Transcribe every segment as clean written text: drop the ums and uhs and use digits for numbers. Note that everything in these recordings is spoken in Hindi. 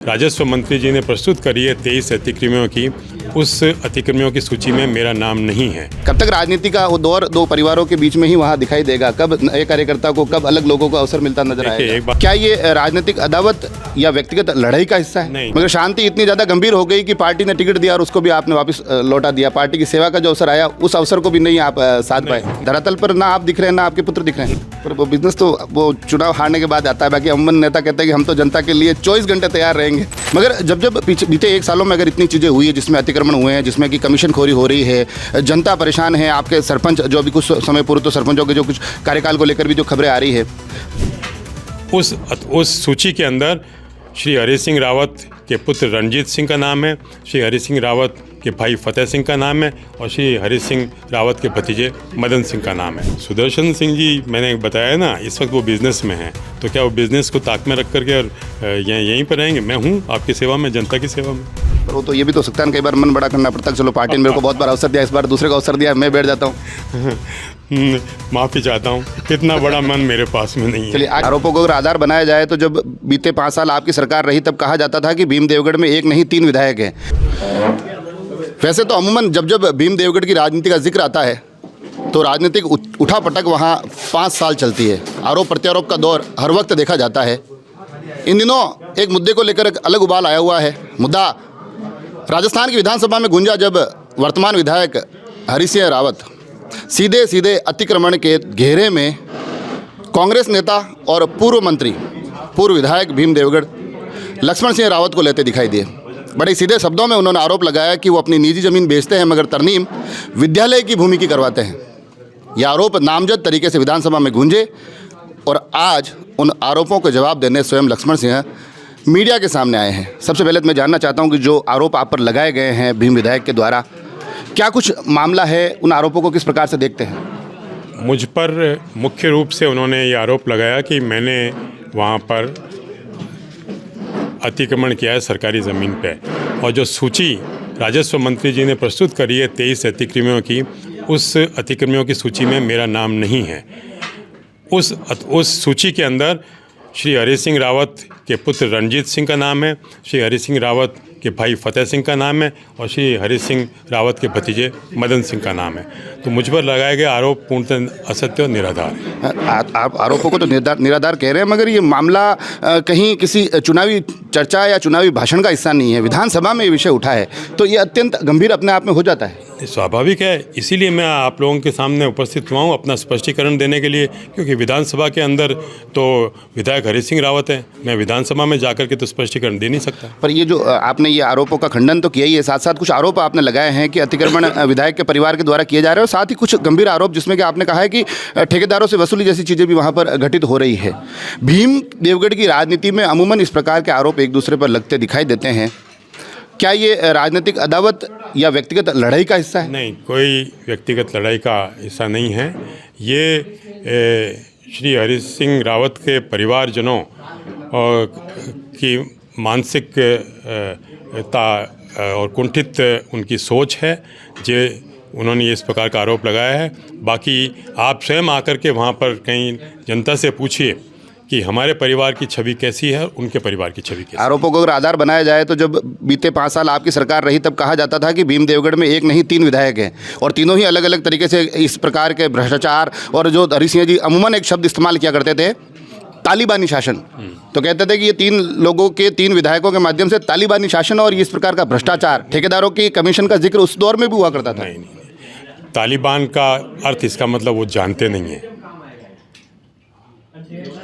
राजस्व मंत्री जी ने प्रस्तुत करी है 23 अतिक्रमणों की, उस अतिक्रमणों की सूची में मेरा नाम नहीं है। कब तक राजनीति का वो दौर दो परिवारों के बीच में ही वहाँ दिखाई देगा? कब एक कार्यकर्ता को, कब अलग लोगों को अवसर मिलता नजर आएगा? क्या ये राजनीतिक अदावत या व्यक्तिगत लड़ाई का हिस्सा है? नहीं। मगर शांति इतनी ज़्यादा गंभीर हो गई कि पार्टी ने टिकट दिया और उसको भी आपने वापस लौटा दिया। पार्टी की सेवा का जो अवसर आया, उस अवसर को भी नहीं आप साध पाए। धरातल पर ना आप दिख रहे हैं, ना आपके पुत्र दिख रहे हैं। पर वो बिजनेस तो वो चुनाव हारने के बाद आता है। बाकी अमन नेता कहते हैं कि हम तो जनता के लिए 24 घंटे तैयार रहेंगे। मगर जब बीते 1 सालों में अगर इतनी चीज़ें हुई है, जिसमें अतिक्रमण हुए हैं, जिसमें कि कमीशनखोरी हो रही है, जनता परेशान है, आपके सरपंच जो अभी कुछ समय पूर्व तो सरपंचों के जो कुछ कार्यकाल को लेकर भी जो खबरें आ रही है, उस सूची के अंदर श्री हरि सिंह रावत के पुत्र रणजीत सिंह का नाम है, श्री हरि सिंह रावत के भाई फतेह सिंह का नाम है और श्री हरि सिंह रावत के भतीजे मदन सिंह का नाम है। सुदर्शन सिंह जी, मैंने बताया ना, इस वक्त वो बिजनेस में हैं, तो क्या वो बिजनेस को ताक में रख करके और यहीं पर रहेंगे? मैं हूँ आपकी सेवा में, जनता की सेवा में। पर वो तो ये भी तो सकता है, कई बार मन बड़ा करना पड़ता है। चलो पार्टी ने मेरे को बहुत बार अवसर दिया, इस बार दूसरे को अवसर दिया, मैं बैठ जाता हूँ। माफ़ी चाहता हूँ, इतना बड़ा मन मेरे पास में नहीं है। चलिए, आरोपों को अगर आधार बनाया जाए तो जब बीते 5 साल आपकी सरकार रही, तब कहा जाता था कि भीम देवगढ़ में 1 नहीं 3 विधायक हैं। वैसे तो अमूमन जब भीम देवगढ़ की राजनीति का जिक्र आता है तो राजनीतिक उठापटक वहाँ 5 साल चलती है। आरोप प्रत्यारोप का दौर हर वक्त देखा जाता है। इन दिनों एक मुद्दे को लेकर एक अलग उबाल आया हुआ है। मुद्दा राजस्थान की विधानसभा में गूंजा, जब वर्तमान विधायक हरि सिंह रावत सीधे अतिक्रमण के घेरे में कांग्रेस नेता और पूर्व मंत्री, पूर्व विधायक भीम देवगढ़ लक्ष्मण सिंह रावत को लेते दिखाई दिए। बड़े सीधे शब्दों में उन्होंने आरोप लगाया कि वो अपनी निजी ज़मीन बेचते हैं, मगर तरमीम विद्यालय की भूमि की करवाते हैं। यह आरोप नामजद तरीके से विधानसभा में गूंजे और आज उन आरोपों के जवाब देने स्वयं लक्ष्मण सिंह मीडिया के सामने आए हैं। सबसे पहले तो मैं जानना चाहता हूं कि जो आरोप आप पर लगाए गए हैं भीम विधायक के द्वारा, क्या कुछ मामला है? उन आरोपों को किस प्रकार से देखते हैं? मुझ पर मुख्य रूप से उन्होंने ये आरोप लगाया कि मैंने वहाँ पर अतिक्रमण किया है सरकारी ज़मीन पे, और जो सूची राजस्व मंत्री जी ने प्रस्तुत करी है 23 अतिक्रमणों की, उस अतिक्रमणों की सूची में मेरा नाम नहीं है। उस सूची के अंदर श्री हरि सिंह रावत के पुत्र रणजीत सिंह का नाम है, श्री हरि सिंह रावत के भाई फतेह सिंह का नाम है और श्री हरि सिंह रावत के भतीजे मदन सिंह का नाम है। तो मुझ पर लगाए गए आरोप पूर्णतः असत्य और निराधार है। आप आरोपों को तो निराधार कह रहे हैं, मगर ये मामला कहीं किसी चुनावी चर्चा या चुनावी भाषण का हिस्सा नहीं है। विधानसभा में ये विषय उठा है तो ये अत्यंत गंभीर अपने आप में हो जाता है। स्वाभाविक है, इसीलिए मैं आप लोगों के सामने उपस्थित हुआ हूँ अपना स्पष्टीकरण देने के लिए, क्योंकि विधानसभा के अंदर तो विधायक हरि सिंह रावत है, मैं विधानसभा में जाकर के तो स्पष्टीकरण दे नहीं सकता। पर ये जो आपने ये आरोपों का खंडन तो किया ही है, साथ साथ कुछ आरोप आपने लगाए हैं कि अतिक्रमण विधायक के परिवार के द्वारा किए जा रहे हैं, और साथ ही कुछ गंभीर आरोप जिसमें कि आपने कहा है कि ठेकेदारों से वसूली जैसी चीज़ें भी वहाँ पर घटित हो रही है। भीम देवगढ़ की राजनीति में अमूमन इस प्रकार के आरोप एक दूसरे पर लगते दिखाई देते हैं। क्या ये राजनीतिक अदावत या व्यक्तिगत लड़ाई का हिस्सा है? नहीं, कोई व्यक्तिगत लड़ाई का हिस्सा नहीं है। ये श्री हरि सिंह रावत के परिवारजनों की मानसिकता और कुंठित उनकी सोच है जो उन्होंने इस प्रकार का आरोप लगाया है। बाकी आप स्वयं आकर के वहाँ पर कहीं जनता से पूछिए कि हमारे परिवार की छवि कैसी है, उनके परिवार की छवि कैसी है। आरोपों को अगर आधार बनाया जाए तो जब बीते 5 साल आपकी सरकार रही, तब कहा जाता था कि भीम देवगढ़ में 1 नहीं 3 विधायक हैं, और तीनों ही अलग अलग तरीके से इस प्रकार के भ्रष्टाचार, और जो हरि सिंह जी अमूमन एक शब्द इस्तेमाल किया करते थे, तालिबानी शासन। तो कहते थे कि ये 3 लोगों के 3 विधायकों के माध्यम से तालिबानी शासन और इस प्रकार का भ्रष्टाचार, ठेकेदारों की कमीशन का जिक्र उस दौर में भी हुआ करता था। नहीं, तालिबान का अर्थ इसका मतलब वो जानते नहीं हैं।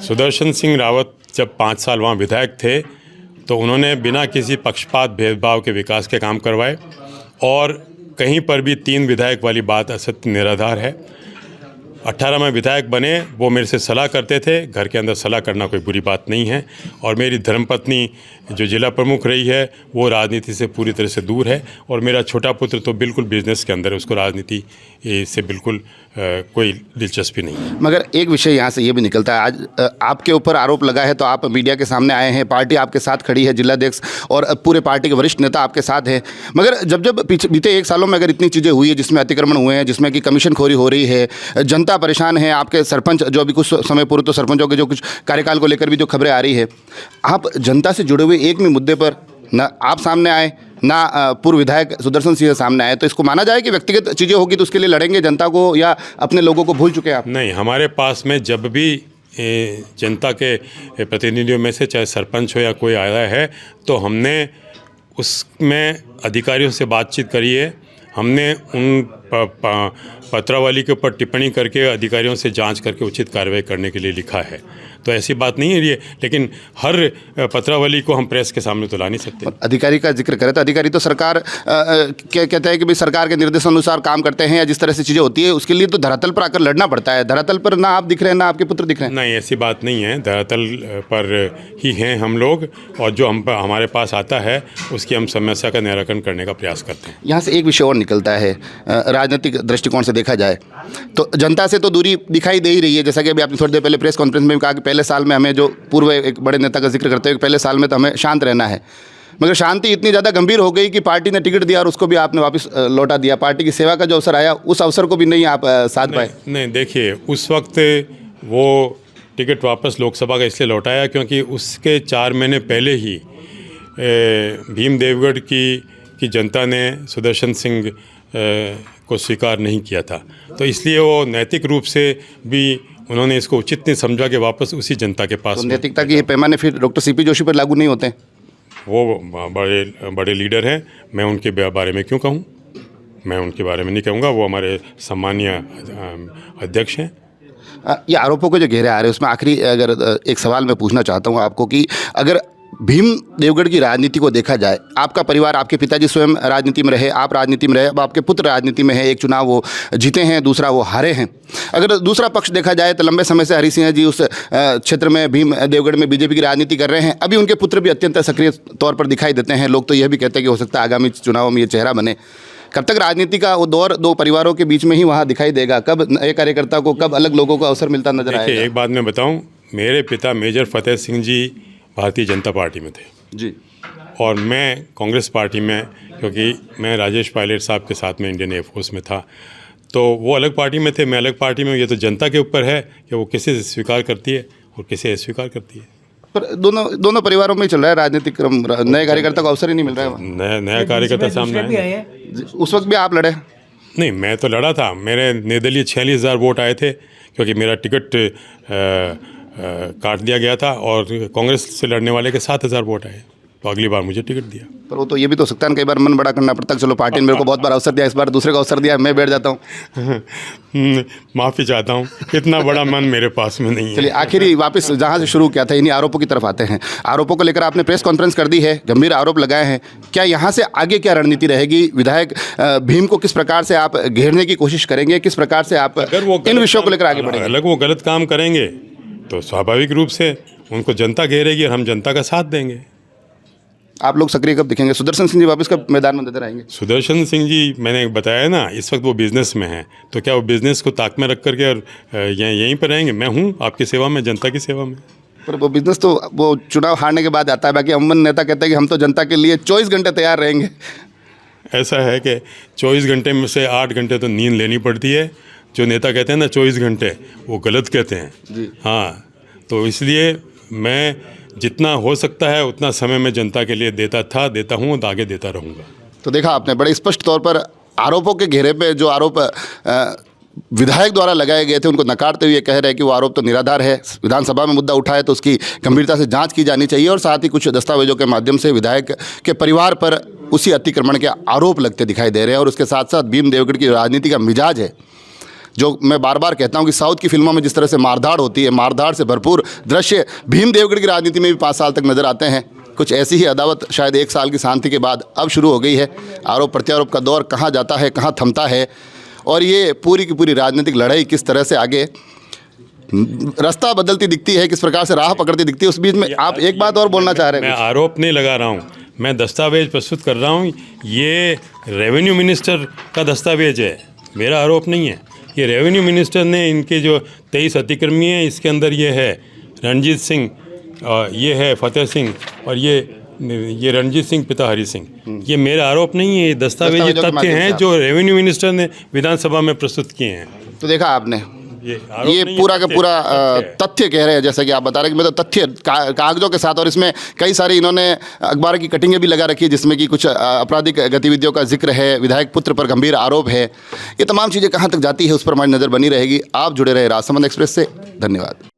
सुदर्शन सिंह रावत जब 5 साल वहाँ विधायक थे तो उन्होंने बिना किसी पक्षपात भेदभाव के विकास के काम करवाए, और कहीं पर भी 3 विधायक वाली बात असत्य निराधार है। 18 में विधायक बने, वो मेरे से सलाह करते थे। घर के अंदर सलाह करना कोई बुरी बात नहीं है, और मेरी धर्मपत्नी जो जिला प्रमुख रही है वो राजनीति से पूरी तरह से दूर है, और मेरा छोटा पुत्र तो बिल्कुल बिजनेस के अंदर है, उसको राजनीति इससे बिल्कुल कोई दिलचस्पी नहीं है। मगर एक विषय यहाँ से ये भी निकलता है, आज आपके ऊपर आरोप लगा है तो आप मीडिया के सामने आए हैं, पार्टी आपके साथ खड़ी है, जिलाध्यक्ष और पूरे पार्टी के वरिष्ठ नेता आपके साथ हैं। मगर जब बीते 1 सालों में अगर इतनी चीज़ें हुई है जिसमें अतिक्रमण हुए हैं, जिसमें कि कमीशनखोरी हो रही है, जनता परेशान है, आपके सरपंच जो अभी कुछ समय पूर्व तो सरपंचों के जो कुछ कार्यकाल को लेकर भी जो खबरें आ रही है, आप जनता से जुड़े हुए एक भी मुद्दे पर ना आप सामने आए ना पूर्व विधायक सुदर्शन सिंह सामने आए, तो इसको माना जाए कि व्यक्तिगत चीज़ें होगी तो उसके लिए लड़ेंगे जनता को, या अपने लोगों को भूल चुके हैं आप? नहीं, हमारे पास में जब भी जनता के प्रतिनिधियों में से चाहे सरपंच हो या कोई आया है तो हमने उसमें अधिकारियों से बातचीत करी है। हमने उन पत्रावली के ऊपर टिप्पणी करके अधिकारियों से जांच करके उचित कार्रवाई करने के लिए लिखा है। तो ऐसी बात नहीं है ये, लेकिन हर पत्रावली को हम प्रेस के सामने तो ला नहीं सकते। अधिकारी का जिक्र करें तो अधिकारी तो सरकार क्या कहते हैं कि भाई सरकार के निर्देशानुसार काम करते हैं, या जिस तरह से चीज़ें होती है उसके लिए तो धरातल पर आकर लड़ना पड़ता है। धरातल पर ना आप दिख रहे हैं ना आपके पुत्र दिख रहे हैं। नहीं, ऐसी बात नहीं है, धरातल पर ही हैं हम लोग, और जो हमारे पास आता है उसकी हम समस्या का निराकरण करने का प्रयास करते हैं। यहाँ से एक विषय और निकलता है, राजनीतिक दृष्टिकोण से देखा जाए तो जनता से तो दूरी दिखाई दे ही रही है। जैसा कि अभी आपने थोड़ी देर पहले प्रेस कॉन्फ्रेंस में भी कहा कि पहले साल में हमें, जो पूर्व एक बड़े नेता का जिक्र करते हुए, पहले साल में तो हमें शांत रहना है, मगर शांति इतनी ज़्यादा गंभीर हो गई कि पार्टी ने टिकट दिया और उसको भी आपने वापस लौटा दिया। पार्टी की सेवा का जो अवसर आया उस अवसर को भी नहीं आप साध पाए। नहीं, देखिए, उस वक्त वो टिकट वापस लोकसभा का इसलिए लौटाया क्योंकि उसके 4 महीने पहले ही भीम देवगढ़ की जनता ने सुदर्शन सिंह को स्वीकार नहीं किया था, तो इसलिए वो नैतिक रूप से भी उन्होंने इसको उचित नहीं समझा कि वापस उसी जनता के पास। तो नैतिकता के ये पैमाने फिर डॉक्टर सीपी जोशी पर लागू नहीं होते? वो बड़े लीडर हैं, मैं उनके बारे में क्यों कहूँ? मैं उनके बारे में नहीं कहूँगा, वो हमारे सम्मानीय अध्यक्ष हैं। ये आरोपों को जो घेरे आ रहे हैं उसमें आखिरी अगर एक सवाल मैं पूछना चाहता हूँ आपको कि अगर भीम देवगढ़ की राजनीति को देखा जाए, आपका परिवार, आपके पिताजी स्वयं राजनीति में रहे, आप राजनीति में रहे, अब आपके पुत्र राजनीति में है, एक चुनाव वो जीते हैं, दूसरा वो हारे हैं। अगर दूसरा पक्ष देखा जाए तो लंबे समय से हरि सिंह जी उस क्षेत्र में भीम देवगढ़ में बीजेपी की राजनीति कर रहे हैं। अभी उनके पुत्र भी अत्यंत सक्रिय तौर पर दिखाई देते हैं। लोग तो यह भी कहते हैं कि हो सकता है आगामी चुनावों में ये चेहरा बने। कब तक राजनीति का वो दौर 2 परिवारों के बीच में ही वहाँ दिखाई देगा? कब नए कार्यकर्ता को, कब अलग लोगों को अवसर मिलता नजर आएगा? एक बात मैं बताऊँ, मेरे पिता मेजर फतेह सिंह जी भारतीय जनता पार्टी में थे जी, और मैं कांग्रेस पार्टी में, क्योंकि मैं राजेश पायलट साहब के साथ में इंडियन एयरफोर्स में था, तो वो अलग पार्टी में थे, मैं अलग पार्टी में। ये तो जनता के ऊपर है कि वो किसे स्वीकार करती है और किसे अस्वीकार करती है। पर दोनों परिवारों में ही चल रहा है राजनीतिक क्रम। नए कार्यकर्ता को अवसर ही नहीं मिल रहा है। नया कार्यकर्ता सामने आए। उस वक्त भी आप लड़े? नहीं, मैं तो लड़ा था, मेरे निर्दलीय 46,000 वोट आए थे क्योंकि मेरा टिकट काट दिया गया था, और कांग्रेस से लड़ने वाले के 7,000 वोट आए, तो अगली बार मुझे टिकट दिया। पर वो तो ये भी तो सकता है, कई बार मन बड़ा करना पड़ता है। चलो पार्टी ने मेरे को बहुत बार अवसर दिया, इस बार दूसरे को अवसर दिया, मैं बैठ जाता हूँ। माफ़ी चाहता हूँ, इतना बड़ा मन मेरे पास में नहीं है। चलिए, आखिरी वापस जहाँ से शुरू किया था इन्हीं आरोपों की तरफ आते हैं। आरोपों को लेकर आपने प्रेस कॉन्फ्रेंस कर दी है, गंभीर आरोप लगाए हैं। क्या यहाँ से आगे क्या रणनीति रहेगी? विधायक भीम को किस प्रकार से आप घेरने की कोशिश करेंगे? किस प्रकार से आप इन विषयों को लेकर आगे बढ़ेंगे? अगर वो गलत काम करेंगे तो स्वाभाविक रूप से उनको जनता घेरेगी और हम जनता का साथ देंगे। आप लोग सक्रिय कब दिखेंगे? सुदर्शन सिंह जी वापस कब मैदान में नजर आएंगे? सुदर्शन सिंह जी, मैंने बताया ना, इस वक्त वो बिजनेस में हैं, तो क्या वो बिजनेस को ताक में रख करके और यहीं पर रहेंगे? मैं हूँ आपकी सेवा में, जनता की सेवा में। पर वो बिजनेस तो वो चुनाव हारने के बाद आता है। बाकी अमन नेता कहते हैं कि हम तो जनता के लिए 24 घंटे तैयार रहेंगे। ऐसा है कि 24 घंटे में से 8 घंटे तो नींद लेनी पड़ती है। जो नेता कहते हैं ना 24 घंटे, वो गलत कहते हैं जी। हाँ, तो इसलिए मैं जितना हो सकता है उतना समय मैं जनता के लिए देता हूँ और आगे देता रहूँगा। तो देखा आपने, बड़े स्पष्ट तौर पर आरोपों के घेरे पे जो आरोप विधायक द्वारा लगाए गए थे उनको नकारते हुए कह रहे हैं कि वो आरोप तो निराधार है। विधानसभा में मुद्दा उठाए तो उसकी गंभीरता से जांच की जानी चाहिए, और साथ ही कुछ दस्तावेजों के माध्यम से विधायक के परिवार पर उसी अतिक्रमण के आरोप लगते दिखाई दे रहे हैं। और उसके साथ साथ भीम देवगढ़ की राजनीति का मिजाज है, जो मैं बार बार कहता हूं कि साउथ की फिल्मों में जिस तरह से मारधाड़ होती है, मारधाड़ से भरपूर दृश्य भीम देवगढ़ की राजनीति में भी 5 साल तक नजर आते हैं। कुछ ऐसी ही अदावत शायद 1 साल की शांति के बाद अब शुरू हो गई है। आरोप प्रत्यारोप का दौर कहाँ जाता है, कहाँ थमता है, और ये पूरी की पूरी राजनीतिक लड़ाई किस तरह से आगे रास्ता बदलती दिखती है, किस प्रकार से राह पकड़ती दिखती है। उस बीच में आप एक बात और बोलना चाह रहे हैं? मैं आरोप नहीं लगा रहा हूँ, मैं दस्तावेज प्रस्तुत कर रहा हूँ। ये रेवेन्यू मिनिस्टर का दस्तावेज है मेरा आरोप नहीं है। ये रेवेन्यू मिनिस्टर ने इनके जो 23 अतिक्रमी हैं इसके अंदर ये है रणजीत सिंह, ये है फतेह सिंह और ये रणजीत सिंह पिता हरि सिंह। ये मेरा आरोप नहीं है, ये दस्तावेजी दस्तावेजों के तथ्य माध्यम हैं से जो रेवेन्यू मिनिस्टर ने विधानसभा में प्रस्तुत किए हैं। तो देखा आपने, ये आरोप ये नहीं है, पूरा का तथ्य पूरा है। तथ्य कह रहे हैं, जैसा कि आप बता रहे हैं कि मतलब तथ्य कागजों के साथ, और इसमें कई सारी इन्होंने अखबार की कटिंगें भी लगा रखी है जिसमें कि कुछ आपराधिक गतिविधियों का जिक्र है, विधायक पुत्र पर गंभीर आरोप है। ये तमाम चीज़ें कहाँ तक जाती है उस पर हमारी नज़र बनी रहेगी। आप जुड़े रहे राजसमंद एक्सप्रेस से। धन्यवाद।